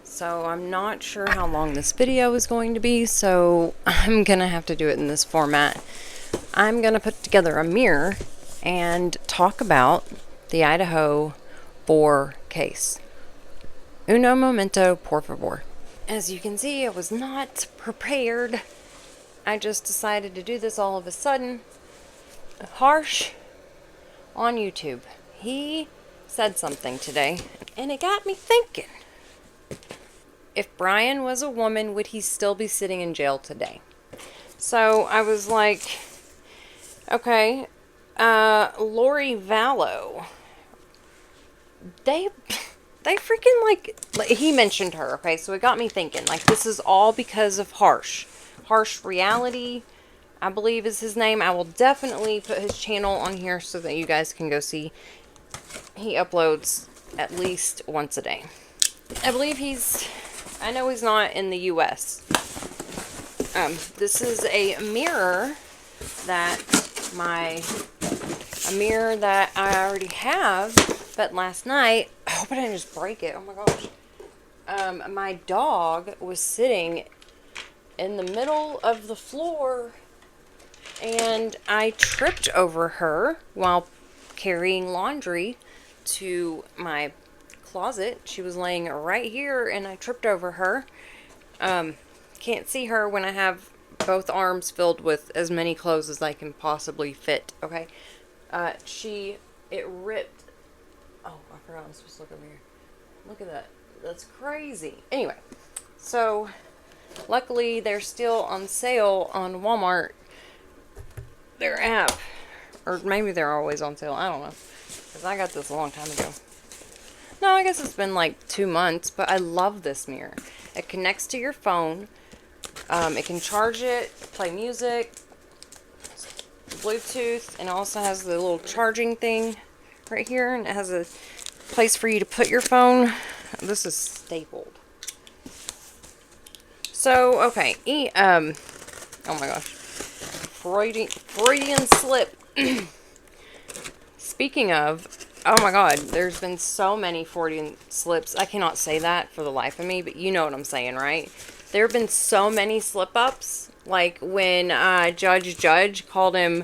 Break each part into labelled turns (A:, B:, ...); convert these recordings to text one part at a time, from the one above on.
A: So I'm not sure how long this video is going to be, so I'm gonna have to do it in this format. I'm gonna put together a mirror and talk about the Idaho 4 case. Uno momento, por favor. As you can see, I was not prepared. I just decided to do this all of a sudden. Harsh on YouTube. He said something today, and it got me thinking. If Brian was a woman, would he still be sitting in jail today? So I was like, okay, Lori Vallow. They freaking like he mentioned her. Okay, so it got me thinking. Like, this is all because of Harsh Reality, I believe is his name. I will definitely put his channel on here so that you guys can go see. He uploads at least once a day. I believe I know he's not in the US. This is a mirror that I already have, but last night, I hope I didn't just break it. Oh my gosh. My dog was sitting in the middle of the floor, and I tripped over her while carrying laundry to my closet. She was laying right here, and I tripped over her. Can't see her when I have both arms filled with as many clothes as I can possibly fit. Okay. It ripped. Oh, I forgot I'm supposed to look over here. Look at that. That's crazy. Anyway, so luckily they're still on sale on Walmart. Their app. Or maybe they're always on sale. I don't know. Because I got this a long time ago. No, I guess it's been like 2 months, but I love this mirror. It connects to your phone. It can charge it, play music, Bluetooth, and it also has the little charging thing right here, and it has a place for you to put your phone. This is stapled. So, okay, oh my gosh, Freudian slip. Speaking of, oh my god, there's been so many Freudian slips. I cannot say that for the life of me, but you know what I'm saying, right? There have been so many slip-ups, like when Judge called him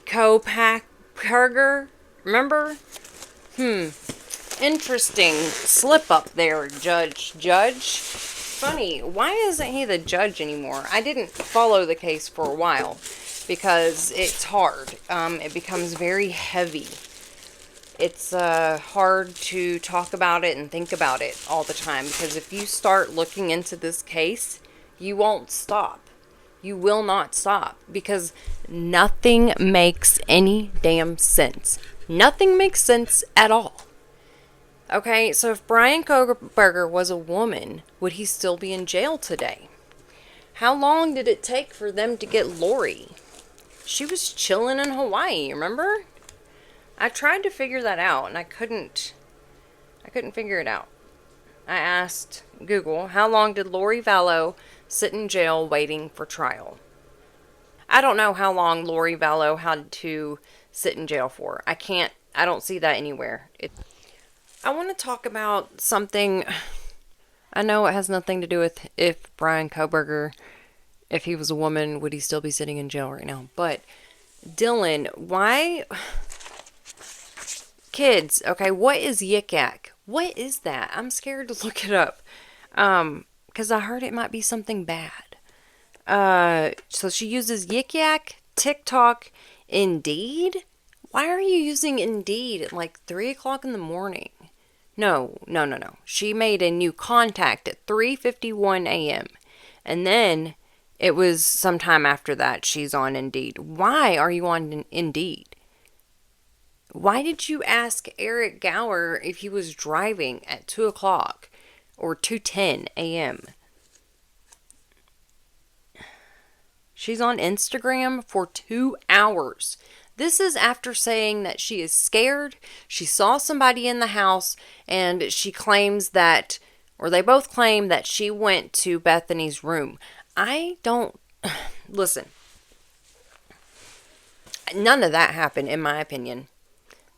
A: co-packer, remember? Interesting slip-up there, Judge. Funny, why isn't he the judge anymore? I didn't follow the case for a while, because it's hard. It becomes very heavy. It's hard to talk about it and think about it all the time, because if you start looking into this case, you won't stop. You will not stop, because nothing makes any damn sense. Nothing makes sense at all. Okay, so if Brian Koberger was a woman, would he still be in jail today? How long did it take for them to get Lori? She was chilling in Hawaii, remember? I tried to figure that out, and I couldn't figure it out. I asked Google, how long did Lori Vallow sit in jail waiting for trial? I don't know how long Lori Vallow had to sit in jail for. I don't see that anywhere. I want to talk about something. I know it has nothing to do with if Brian Koberger, if he was a woman, would he still be sitting in jail right now? But Dylan, why... Kids, okay, what is Yik Yak? What is that? I'm scared to look it up. Because I heard it might be something bad. So she uses Yik Yak, TikTok, Indeed? Why are you using Indeed at like 3 o'clock in the morning? No. She made a new contact at 3:51 a.m. And then it was sometime after that she's on Indeed. Why are you on Indeed? Why did you ask Eric Gower if he was driving at 2 o'clock or 2:10 a.m.? She's on Instagram for 2 hours. This is after saying that she is scared, she saw somebody in the house, and she claims that, or they both claim that she went to Bethany's room. Listen, none of that happened in my opinion.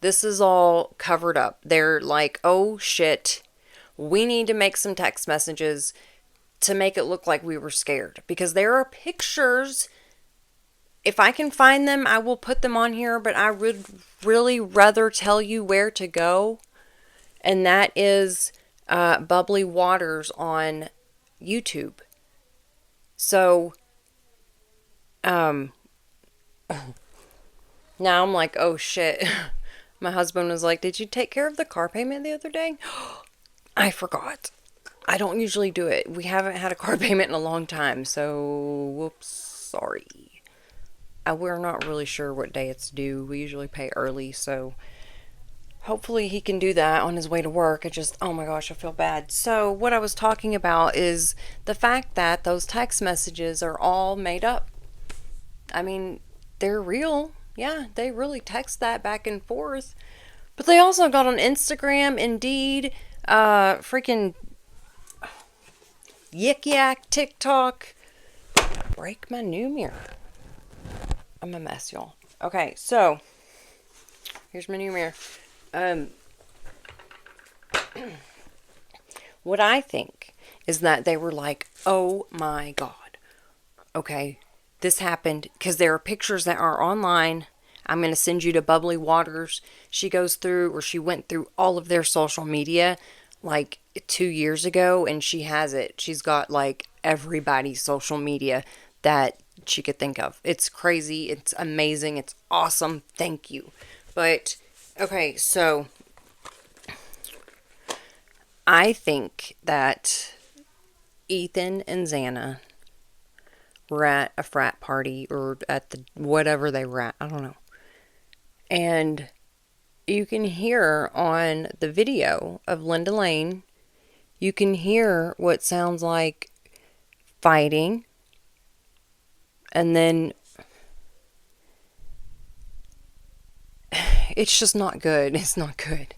A: This is all covered up. They're like, oh shit, we need to make some text messages to make it look like we were scared. Because there are pictures. If I can find them, I will put them on here, but I would really rather tell you where to go. And that is Bubbly Waters on YouTube. So, now I'm like, oh shit. My husband was like, did you take care of the car payment the other day? I forgot. I don't usually do it. We haven't had a car payment in a long time, so whoops, sorry. We're not really sure what day it's due. We usually pay early, so hopefully he can do that on his way to work. Oh my gosh, I feel bad. So what I was talking about is the fact that those text messages are all made up. I mean, they're real. Yeah, they really text that back and forth. But they also got on Instagram, Indeed, freaking Yik Yak, TikTok. Break my new mirror. I'm a mess, y'all. Okay, so here's my new mirror. What I think is that they were like, oh my God. Okay, this happened because there are pictures that are online. I'm going to send you to Bubbly Waters. She went through all of their social media like 2 years ago, and she has it. She's got like everybody's social media that she could think of. It's crazy. It's amazing. It's awesome. Thank you. But, okay, so I think that Ethan and Xana were at a frat party or at the whatever they were at. I don't know. And you can hear on the video of Linda Lane, you can hear what sounds like fighting. And then it's just not good. It's not good.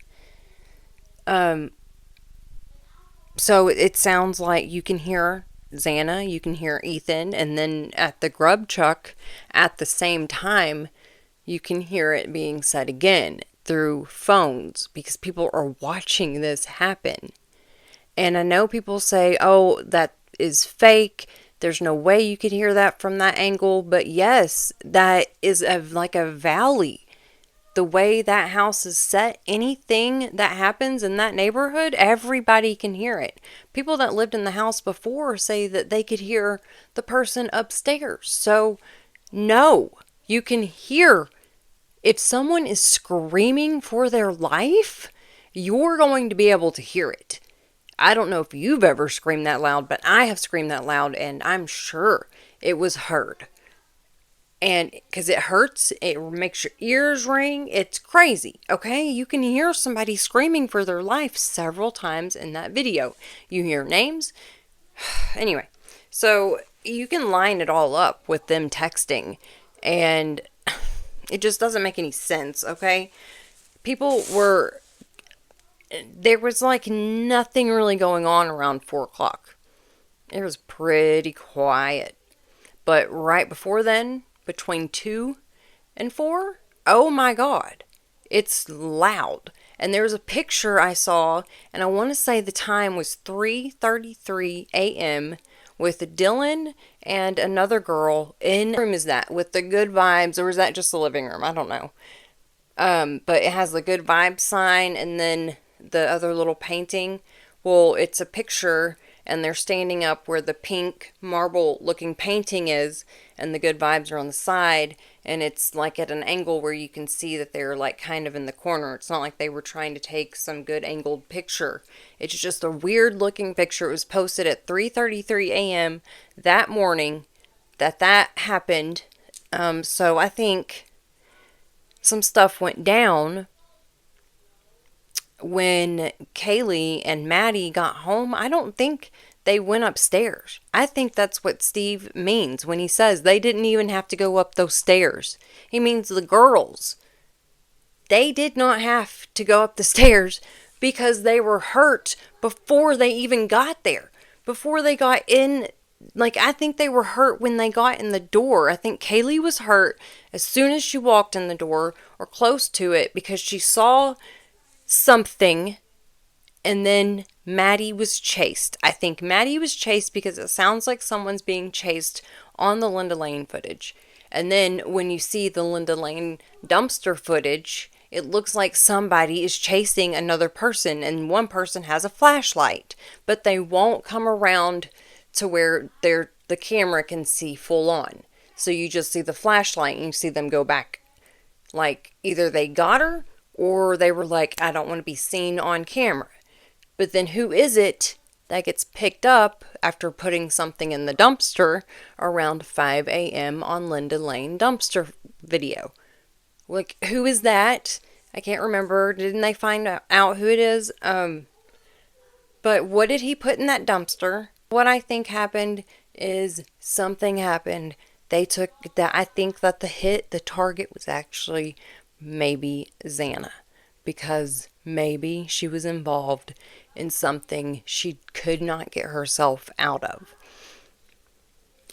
A: So it sounds like you can hear Xana, you can hear Ethan, and then at the grub chuck at the same time, you can hear it being said again through phones because people are watching this happen. And I know people say, oh, that is fake. There's no way you could hear that from that angle. But yes, that is like a valley. The way that house is set, anything that happens in that neighborhood, everybody can hear it. People that lived in the house before say that they could hear the person upstairs. So, no, you can hear. If someone is screaming for their life, you're going to be able to hear it. I don't know if you've ever screamed that loud, but I have screamed that loud, and I'm sure it was heard. And because it hurts, it makes your ears ring. It's crazy, okay? You can hear somebody screaming for their life several times in that video. You hear names. Anyway, so you can line it all up with them texting, and it just doesn't make any sense, okay? There was like nothing really going on around 4 o'clock. It was pretty quiet. But right before then, between 2 and 4, oh my God, it's loud. And there's a picture I saw, and I want to say the time was 3:33 a.m. with Dylan and another girl in the room is that with the good vibes, or is that just the living room? I don't know. But it has the good vibes sign and then the other little painting. Well, it's a picture and they're standing up where the pink marble looking painting is and the good vibes are on the side, and it's like at an angle where you can see that they're like kind of in the corner. It's not like they were trying to take some good angled picture. It's just a weird looking picture. It was posted at 3:33 a.m. that morning that happened. So I think some stuff went down when Kaylee and Maddie got home. I don't think they went upstairs. I think that's what Steve means when he says they didn't even have to go up those stairs. He means the girls. They did not have to go up the stairs because they were hurt before they even got there. Before they got in Like, I think they were hurt when they got in the door. I think Kaylee was hurt as soon as she walked in the door or close to it because she saw something, and then Maddie was chased. I think Maddie was chased because it sounds like someone's being chased on the Linda Lane footage. And then when you see the Linda Lane dumpster footage, it looks like somebody is chasing another person, and one person has a flashlight, but they won't come around to where the camera can see full on. So you just see the flashlight and you see them go back. Like, either they got her or they were like, I don't want to be seen on camera. But then who is it that gets picked up after putting something in the dumpster around 5 a.m. on Linda Lane dumpster video? Like, who is that? I can't remember. Didn't they find out who it is? But what did he put in that dumpster? What I think happened is something happened. They took that. I think that the target was actually maybe Xana, because maybe she was involved in something she could not get herself out of.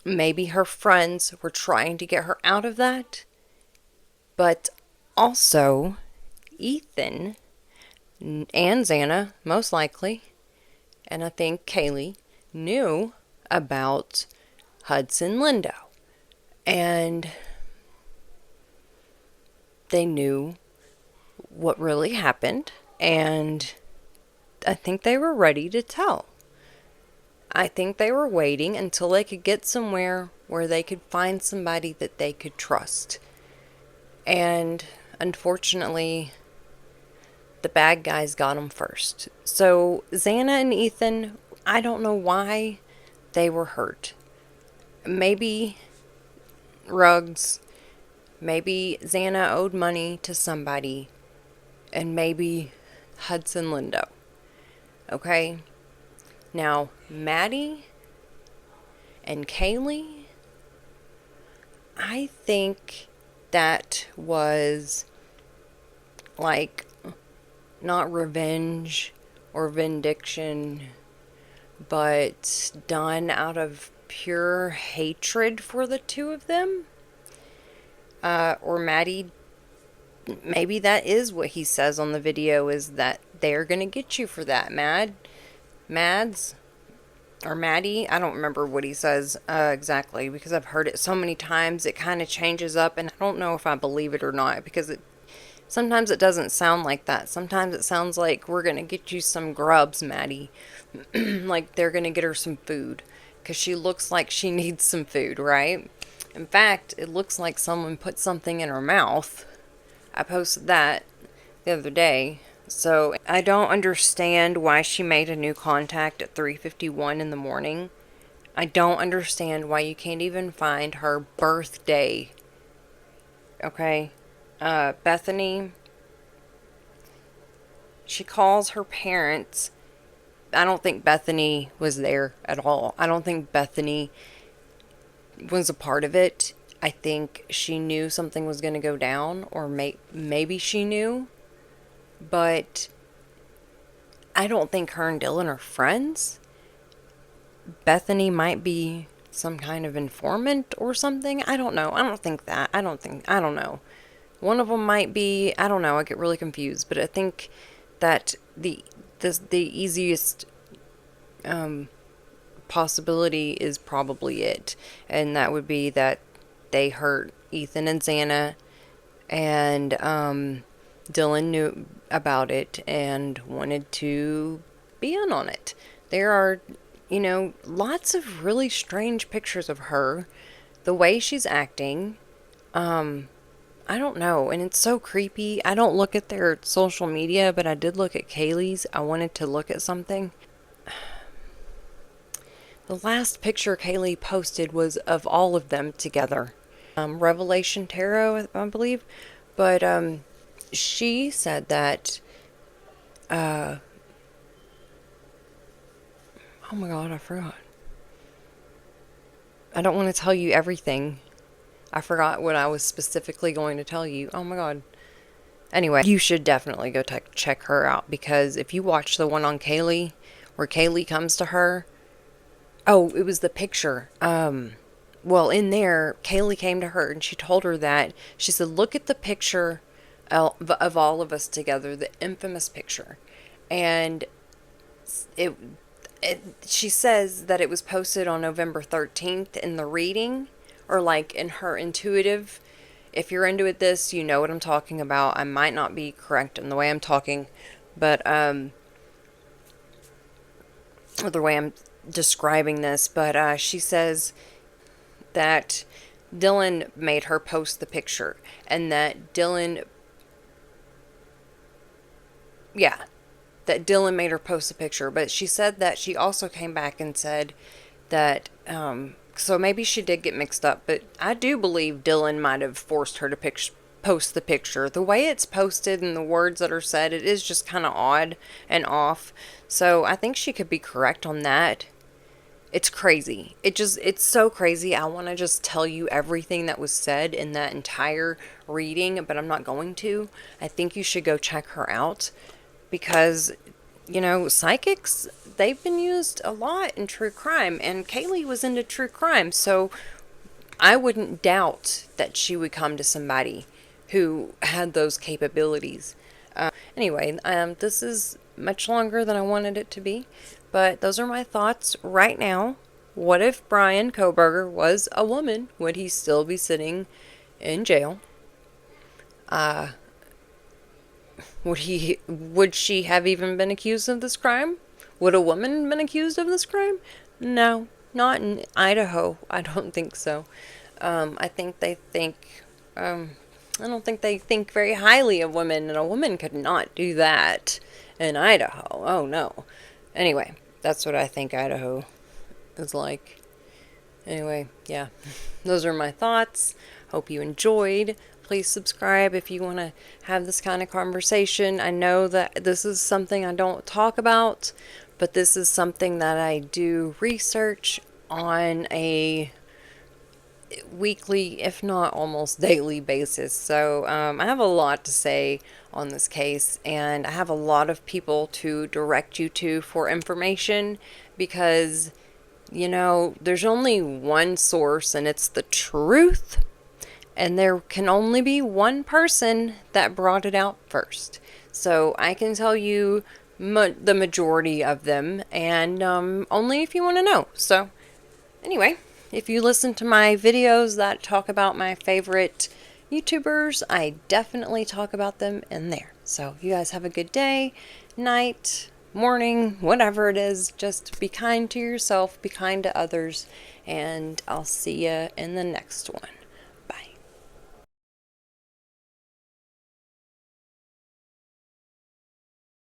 A: Maybe her friends were trying to get her out of that, but also Ethan and Xana, most likely, and I think Kaylee, knew about Hudson Lindo. And they knew what really happened, and I think they were ready to tell. I think they were waiting until they could get somewhere where they could find somebody that they could trust. And unfortunately, the bad guys got them first. So Xana and Ethan, I don't know why they were hurt. Maybe Ruggs, maybe Xana owed money to somebody, and maybe Hudson Lindo. Okay? Now, Maddie and Kaylee, I think that was like not revenge or vindication, but done out of pure hatred for the two of them. Or Maddie, maybe that is what he says on the video, is that they're gonna get you for that, Mads, or Maddie. I don't remember what he says exactly, because I've heard it so many times it kind of changes up, and I don't know if I believe it or not, because sometimes it doesn't sound like that. Sometimes it sounds like, we're gonna get you some grubs, Maddie. Like they're gonna get her some food, because she looks like she needs some food, right? In fact, it looks like someone put something in her mouth. I posted that the other day. So I don't understand why she made a new contact at 3:51 in the morning. I don't understand why you can't even find her birthday. Okay? Bethany, she calls her parents. I don't think Bethany was there at all. I don't think Bethany was a part of it. I think she knew something was going to go down, or maybe she knew, but I don't think her and Dylan are friends. Bethany might be some kind of informant or something. I don't know. I don't think that. I don't know. One of them might be, I don't know. I get really confused, but I think that the easiest possibility is probably it, and that would be that they hurt Ethan and Xana, and Dylan knew about it and wanted to be in on it. There are, lots of really strange pictures of her, the way she's acting. I don't know, and it's so creepy. I don't look at their social media, but I did look at Kaylee's. I wanted to look at something. The last picture Kaylee posted was of all of them together. Revelation Tarot, I believe. But she said that... oh my god, I forgot. I don't want to tell you everything. I forgot what I was specifically going to tell you. Oh my god. Anyway, you should definitely go check her out, because if you watch the one on Kaylee, where Kaylee comes to her, Oh, it was the picture. Well, in there, Kaylee came to her and she told her that. She said, look at the picture of all of us together, the infamous picture. And it, she says that it was posted on November 13th in the reading, or like in her intuitive. If you're into it, this, you know what I'm talking about. I might not be correct in the way I'm talking, but, or the way I'm describing this, but she says that Dylan made her post the picture, and that yeah, that Dylan made her post the picture. But she said that she also came back and said that, so maybe she did get mixed up, but I do believe Dylan might have forced her to post the picture. The way it's posted and the words that are said, it is just kind of odd and off. So I think she could be correct on that. It's crazy. It's so crazy. I want to just tell you everything that was said in that entire reading, but I'm not going to. I think you should go check her out because, psychics, they've been used a lot in true crime, and Kaylee was into true crime, so I wouldn't doubt that she would come to somebody who had those capabilities. Anyway, this is much longer than I wanted it to be, but those are my thoughts right now. What if Brian Koberger was a woman? Would he still be sitting in jail? Would she have even been accused of this crime? Would a woman been accused of this crime? No, not in Idaho. I don't think so. I think they think, I don't think they think very highly of women, and a woman could not do that in Idaho. Oh no. Anyway, that's what I think Idaho is like. Anyway, yeah. Those are my thoughts. Hope you enjoyed. Please subscribe if you want to have this kind of conversation. I know that this is something I don't talk about, but this is something that I do research on a weekly, if not almost daily basis. So I have a lot to say on this case, and I have a lot of people to direct you to for information because, there's only one source and it's the truth, and there can only be one person that brought it out first. So I can tell you the majority of them, and only if you want to know. So anyway, if you listen to my videos that talk about my favorite YouTubers, I definitely talk about them in there. So you guys have a good day, night, morning, whatever it is. Just be kind to yourself, be kind to others, and I'll see you in the next one.